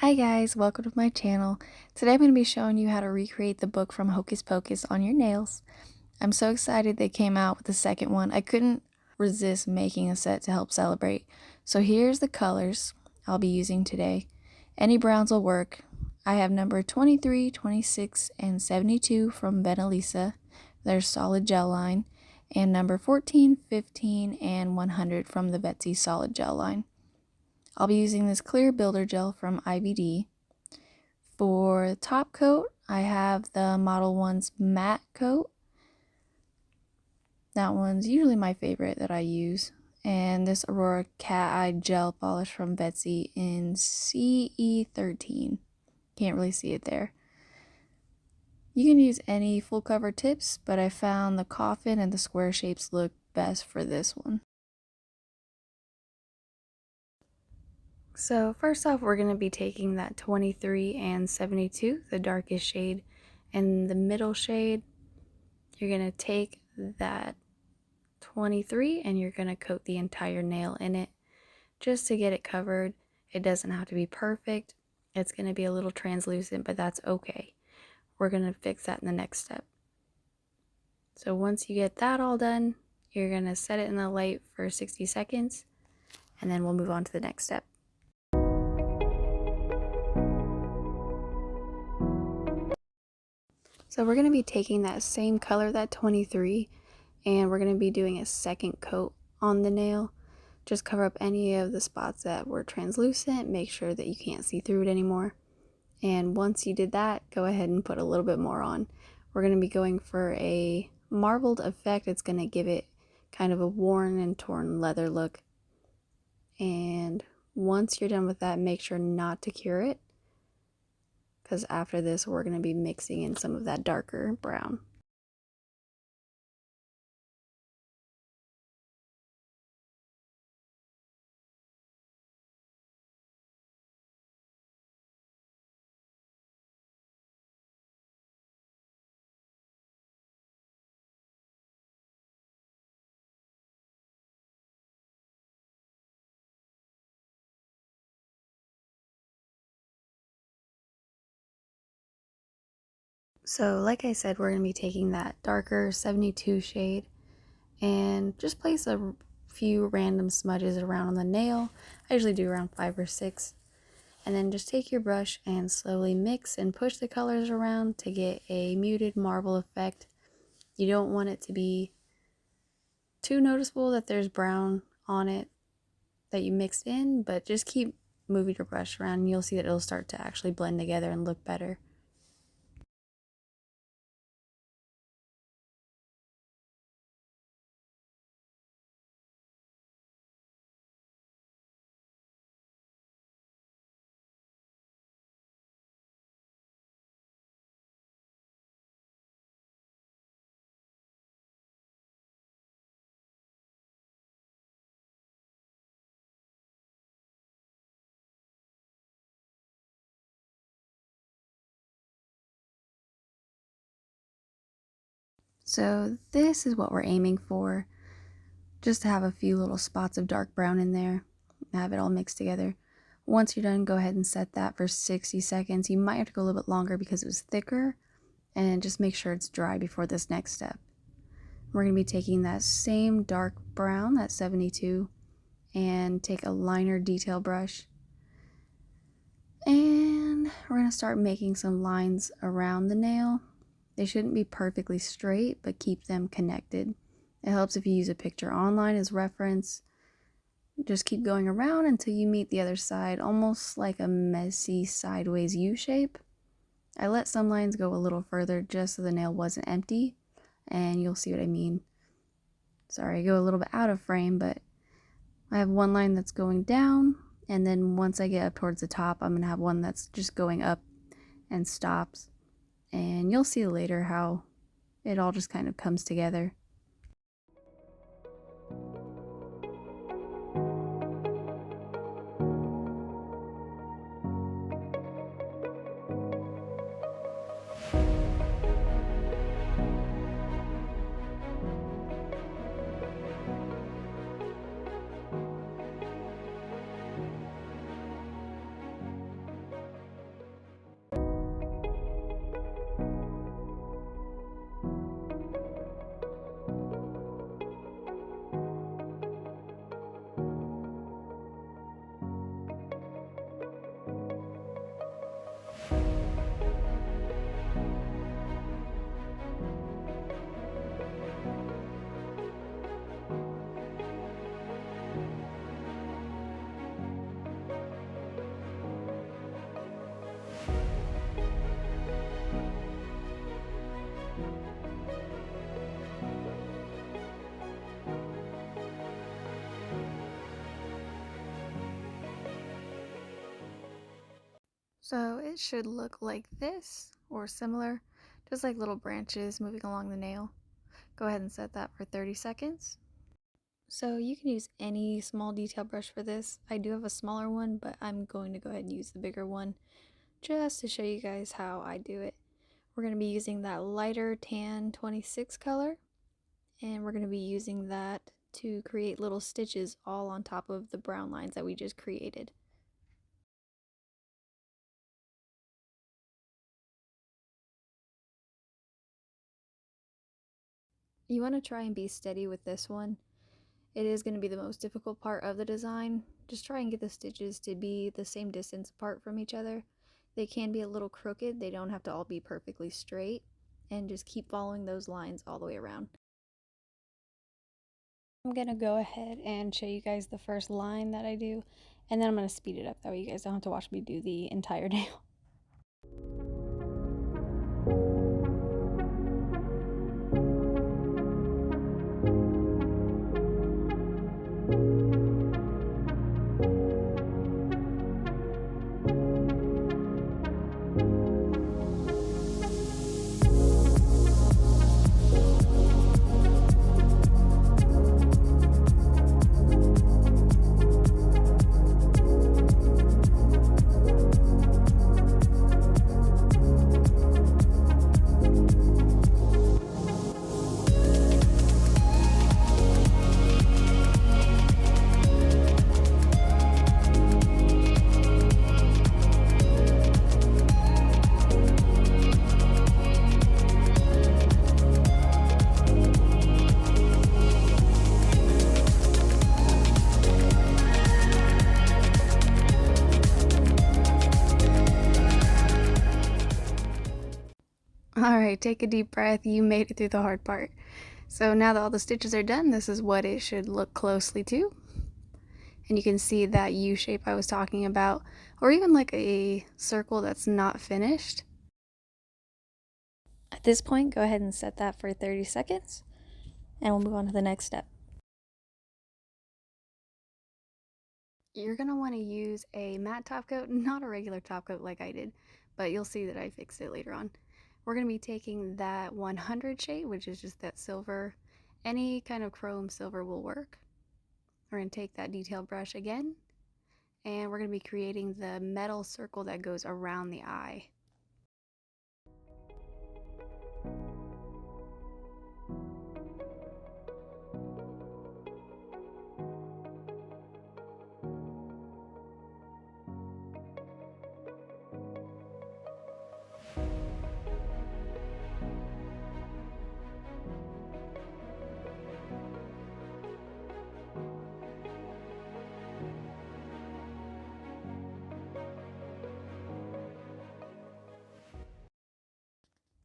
Hi guys, welcome to my channel. Today I'm going to be showing you how to recreate the book from Hocus Pocus on your nails. I'm so excited they came out with the second one. I couldn't resist making a set to help celebrate. So here's the colors I'll be using today. Any browns will work. I have number 23, 26, and 72 from Venalisa, their solid gel line, and number 14, 15, and 100 from the Vettsy solid gel line. I'll be using this clear builder gel from IBD. For the top coat, I have the Modelones matte coat. That one's usually my favorite that I use. And this Aurora cat eye gel polish from Vettsy in CE13. Can't really see it there. You can use any full cover tips, but I found the coffin and the square shapes look best for this one. So first off, we're going to be taking that 23 and 72, the darkest shade, and the middle shade. You're going to take that 23 and you're going to coat the entire nail in it just to get it covered. It doesn't have to be perfect. It's going to be a little translucent, but that's okay. We're going to fix that in the next step. So once you get that all done, you're going to set it in the light for 60 seconds, and then we'll move on to the next step. So we're going to be taking that same color, that 23, and we're going to be doing a second coat on the nail. Just cover up any of the spots that were translucent, make sure that you can't see through it anymore. And once you did that, go ahead and put a little bit more on. We're going to be going for a marbled effect. It's going to give it kind of a worn and torn leather look. And once you're done with that, make sure not to cure it, because after this we're going to be mixing in some of that darker brown. So like I said, we're going to be taking that darker 72 shade and just place a few random smudges around on the nail. I usually do around 5 or 6. And then just take your brush and slowly mix and push the colors around to get a muted marble effect. You don't want it to be too noticeable that there's brown on it that you mixed in, but just keep moving your brush around and you'll see that it'll start to actually blend together and look better. So this is what we're aiming for, just to have a few little spots of dark brown in there, have it all mixed together. Once you're done, go ahead and set that for 60 seconds. You might have to go a little bit longer because it was thicker, and just make sure it's dry before this next step. We're going to be taking that same dark brown, that 72, and take a liner detail brush. And we're going to start making some lines around the nail. They shouldn't be perfectly straight, but keep them connected. It helps if you use a picture online as reference. Just keep going around until you meet the other side, almost like a messy sideways U shape. I let some lines go a little further just so the nail wasn't empty, and you'll see what I mean. Sorry, I go a little bit out of frame, but I have one line that's going down, and then once I get up towards the top, I'm going to have one that's just going up and stops. And you'll see later how it all just kind of comes together. So it should look like this or similar, just like little branches moving along the nail. Go ahead and set that for 30 seconds. So you can use any small detail brush for this. I do have a smaller one, but I'm going to go ahead and use the bigger one just to show you guys how I do it. We're going to be using that lighter tan 26 color, and we're going to be using that to create little stitches all on top of the brown lines that we just created. You want to try and be steady with this one. It is going to be the most difficult part of the design. Just try and get the stitches to be the same distance apart from each other. They can be a little crooked, they don't have to all be perfectly straight, and just keep following those lines all the way around. I'm going to go ahead and show you guys the first line that I do, and then I'm going to speed it up, that way you guys don't have to watch me do the entire nail. Alright, take a deep breath. You made it through the hard part. So now that all the stitches are done, this is what it should look closely to. And you can see that U shape I was talking about, or even like a circle that's not finished. At this point, go ahead and set that for 30 seconds, and we'll move on to the next step. You're going to want to use a matte top coat, not a regular top coat like I did, but you'll see that I fixed it later on. We're going to be taking that 100 shade, which is just that silver. Any kind of chrome silver will work. We're going to take that detail brush again, and we're going to be creating the metal circle that goes around the eye.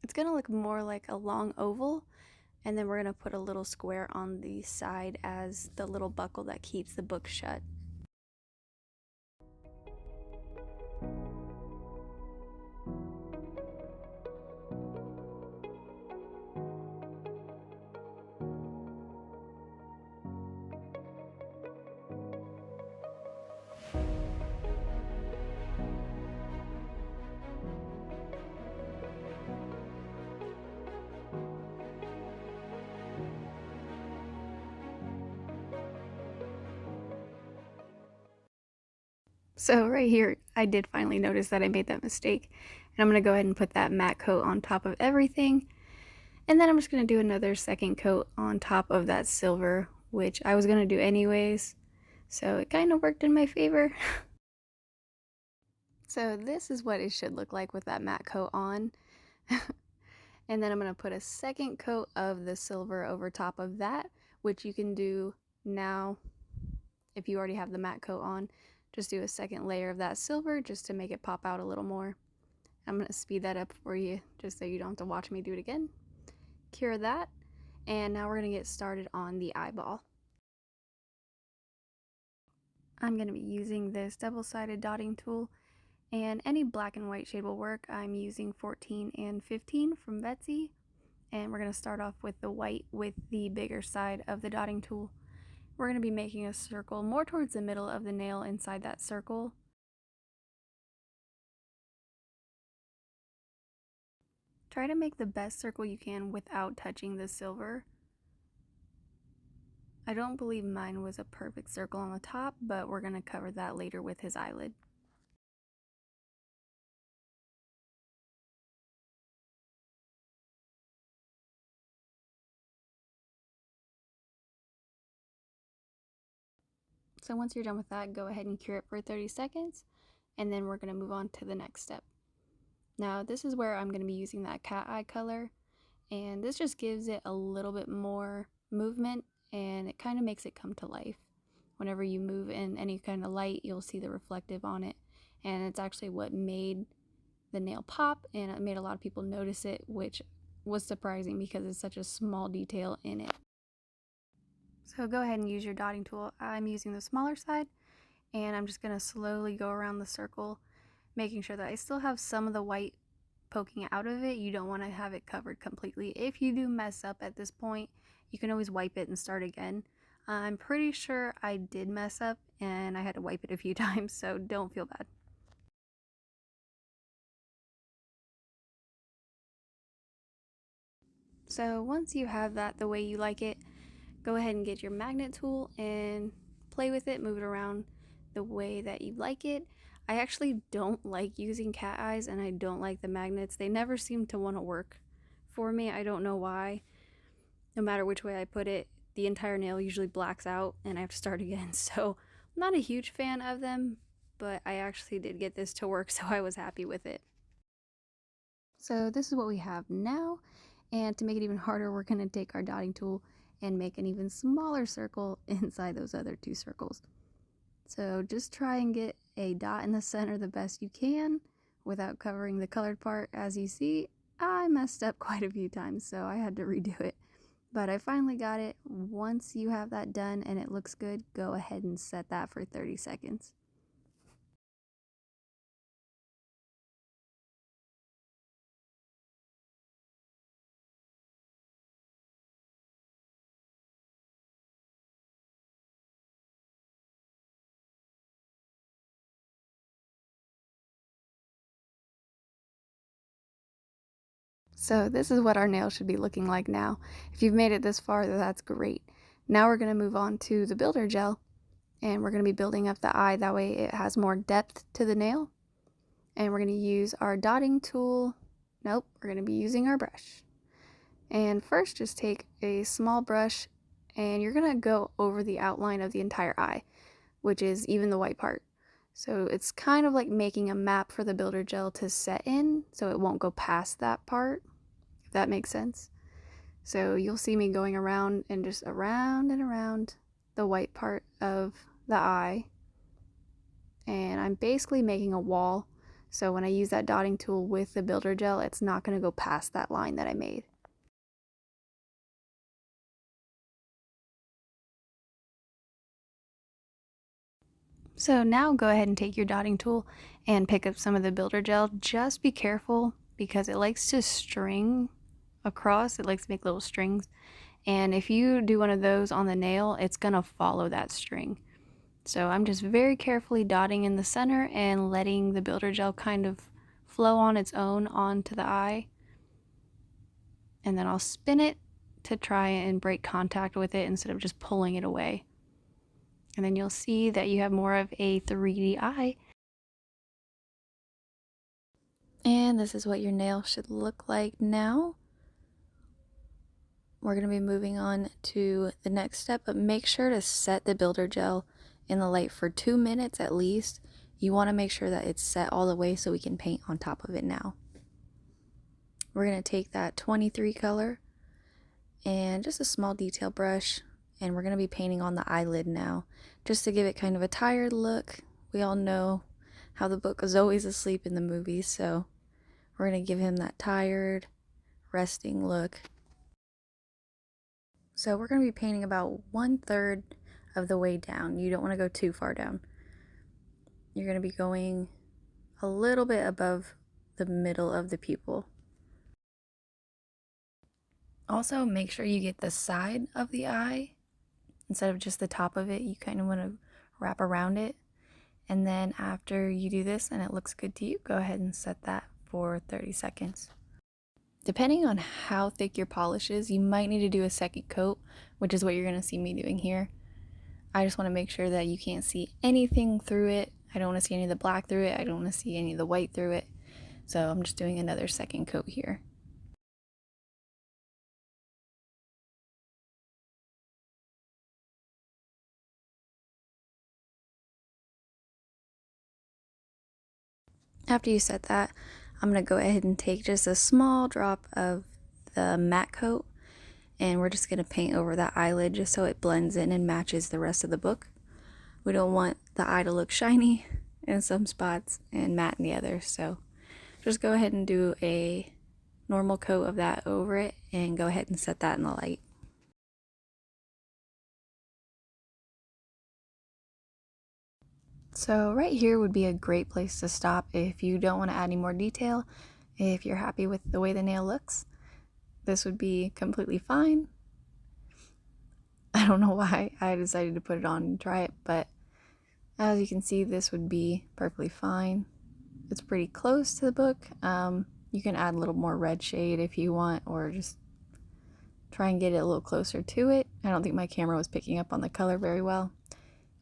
It's going to look more like a long oval, and then we're going to put a little square on the side as the little buckle that keeps the book shut. So right here, I did finally notice that I made that mistake. And I'm going to go ahead and put that matte coat on top of everything. And then I'm just going to do another second coat on top of that silver, which I was going to do anyways. So it kind of worked in my favor. So this is what it should look like with that matte coat on. And then I'm going to put a second coat of the silver over top of that, which you can do now if you already have the matte coat on. Just do a second layer of that silver just to make it pop out a little more. I'm going to speed that up for you just so you don't have to watch me do it again. Cure that, and now we're going to get started on the eyeball. I'm going to be using this double-sided dotting tool, and any black and white shade will work. I'm using 14 and 15 from Vettsy, and we're going to start off with the white with the bigger side of the dotting tool. We're going to be making a circle more towards the middle of the nail inside that circle. Try to make the best circle you can without touching the silver. I don't believe mine was a perfect circle on the top, but we're going to cover that later with his eyelid. So once you're done with that, go ahead and cure it for 30 seconds, and then we're going to move on to the next step. Now this is where I'm going to be using that cat eye color, and this just gives it a little bit more movement, and it kind of makes it come to life. Whenever you move in any kind of light, you'll see the reflective on it, and it's actually what made the nail pop, and it made a lot of people notice it, which was surprising because it's such a small detail in it. So go ahead and use your dotting tool. I'm using the smaller side, and I'm just going to slowly go around the circle, making sure that I still have some of the white poking out of it. You don't want to have it covered completely. If you do mess up at this point, you can always wipe it and start again. I'm pretty sure I did mess up and I had to wipe it a few times, so don't feel bad. So once you have that the way you like it, go ahead and get your magnet tool and play with it, move it around the way that you like it. I actually don't like using cat eyes, and I don't like the magnets. They never seem to want to work for me. I don't know why. No matter which way I put it, the entire nail usually blacks out and I have to start again. So I'm not a huge fan of them, but I actually did get this to work, so I was happy with it. So this is what we have now, and to make it even harder, we're going to take our dotting tool and make an even smaller circle inside those other two circles. So just try and get a dot in the center the best you can without covering the colored part. As you see, I messed up quite a few times, so I had to redo it. But I finally got it. Once you have that done and it looks good, go ahead and set that for 30 seconds. So this is what our nail should be looking like now. If you've made it this far, that's great. Now we're going to move on to the builder gel, and we're going to be building up the eye. That way it has more depth to the nail. And we're going to use our dotting tool. Nope, we're going to be using our brush. And first, just take a small brush, and you're going to go over the outline of the entire eye, which is even the white part. So it's kind of like making a map for the builder gel to set in, so it won't go past that part, if that makes sense. So you'll see me going around and just around and around the white part of the eye. And I'm basically making a wall. So when I use that dotting tool with the builder gel, it's not going to go past that line that I made. So now go ahead and take your dotting tool and pick up some of the builder gel. Just be careful because it likes to string across. It likes to make little strings. And if you do one of those on the nail, it's going to follow that string. So I'm just very carefully dotting in the center and letting the builder gel kind of flow on its own onto the eye. And then I'll spin it to try and break contact with it instead of just pulling it away. And then you'll see that you have more of a 3D eye. And this is what your nail should look like now. We're going to be moving on to the next step, but make sure to set the builder gel in the light for 2 minutes at least. You want to make sure that it's set all the way so we can paint on top of it now. We're going to take that 23 color and just a small detail brush, and we're going to be painting on the eyelid now, just to give it kind of a tired look. We all know how the book is always asleep in the movies, so we're going to give him that tired, resting look. So we're going to be painting about 1/3 of the way down. You don't want to go too far down. You're going to be going a little bit above the middle of the pupil. Also, make sure you get the side of the eye instead of just the top of it. You kind of want to wrap around it. And then after you do this and it looks good to you, go ahead and set that for 30 seconds. Depending on how thick your polish is, you might need to do a second coat, which is what you're going to see me doing here. I just want to make sure that you can't see anything through it. I don't want to see any of the black through it. I don't want to see any of the white through it. So I'm just doing another second coat here. After you set that, I'm going to go ahead and take just a small drop of the matte coat, and we're just going to paint over that eyelid just so it blends in and matches the rest of the book. We don't want the eye to look shiny in some spots and matte in the others, so just go ahead and do a normal coat of that over it and go ahead and set that in the light. So right here would be a great place to stop if you don't want to add any more detail. If you're happy with the way the nail looks, this would be completely fine. I don't know why I decided to put it on and try it, but as you can see, this would be perfectly fine. It's pretty close to the book. You can add a little more red shade if you want, or just try and get it a little closer to it. I don't think my camera was picking up on the color very well.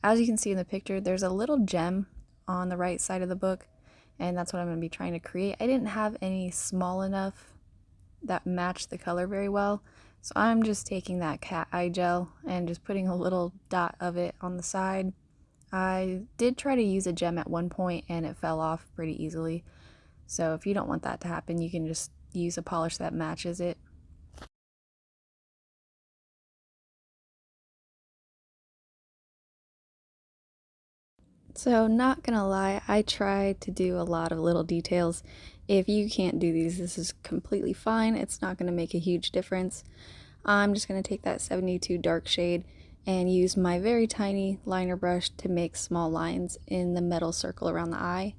As you can see in the picture, there's a little gem on the right side of the book, and that's what I'm going to be trying to create. I didn't have any small enough that matched the color very well, so I'm just taking that cat eye gel and just putting a little dot of it on the side. I did try to use a gem at one point and it fell off pretty easily, so if you don't want that to happen, you can just use a polish that matches it. So not gonna lie, I tried to do a lot of little details. If you can't do these, this is completely fine. It's not gonna make a huge difference. I'm just gonna take that 72 dark shade and use my very tiny liner brush to make small lines in the metal circle around the eye.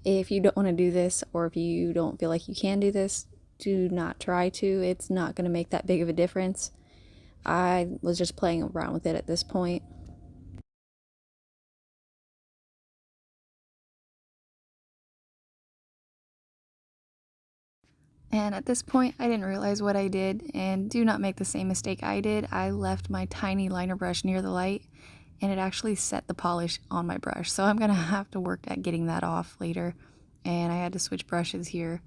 If you don't want to do this, or if you don't feel like you can do this, do not try to. It's not gonna make that big of a difference. I was just playing around with it at this point. And at this point, I didn't realize what I did, and do not make the same mistake I did. I left my tiny liner brush near the light, and it actually set the polish on my brush. So I'm gonna have to work at getting that off later, and I had to switch brushes here.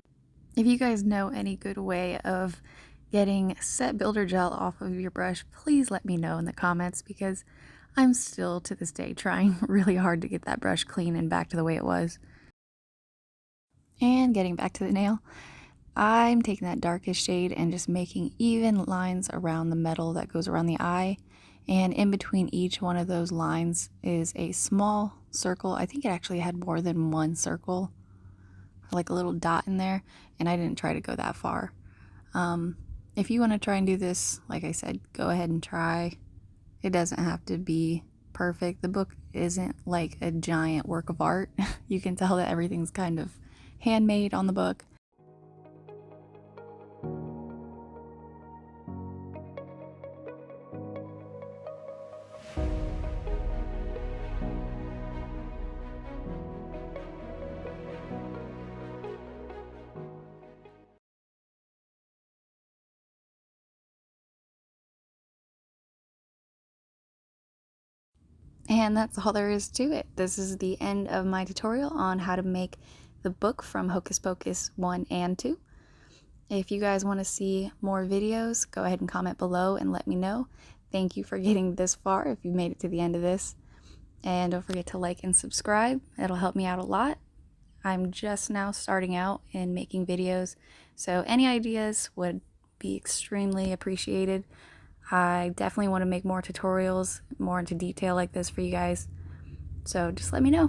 If you guys know any good way of getting set builder gel off of your brush, please let me know in the comments, because I'm still to this day trying really hard to get that brush clean and back to the way it was. And getting back to the nail, I'm taking that darkest shade and just making even lines around the metal that goes around the eye, and in between each one of those lines is a small circle. I think it actually had more than one circle, like a little dot in there, and I didn't try to go that far. If you want to try and do this, like I said, go ahead and try. It doesn't have to be perfect. The book isn't like a giant work of art. You can tell that everything's kind of handmade on the book. And that's all there is to it. This is the end of my tutorial on how to make the book from Hocus Pocus 1 and 2. If you guys want to see more videos, go ahead and comment below and let me know. Thank you for getting this far if you made it to the end of this. And don't forget to like and subscribe. It'll help me out a lot. I'm just now starting out in making videos, so any ideas would be extremely appreciated. I definitely want to make more tutorials, more into detail like this for you guys. So just let me know.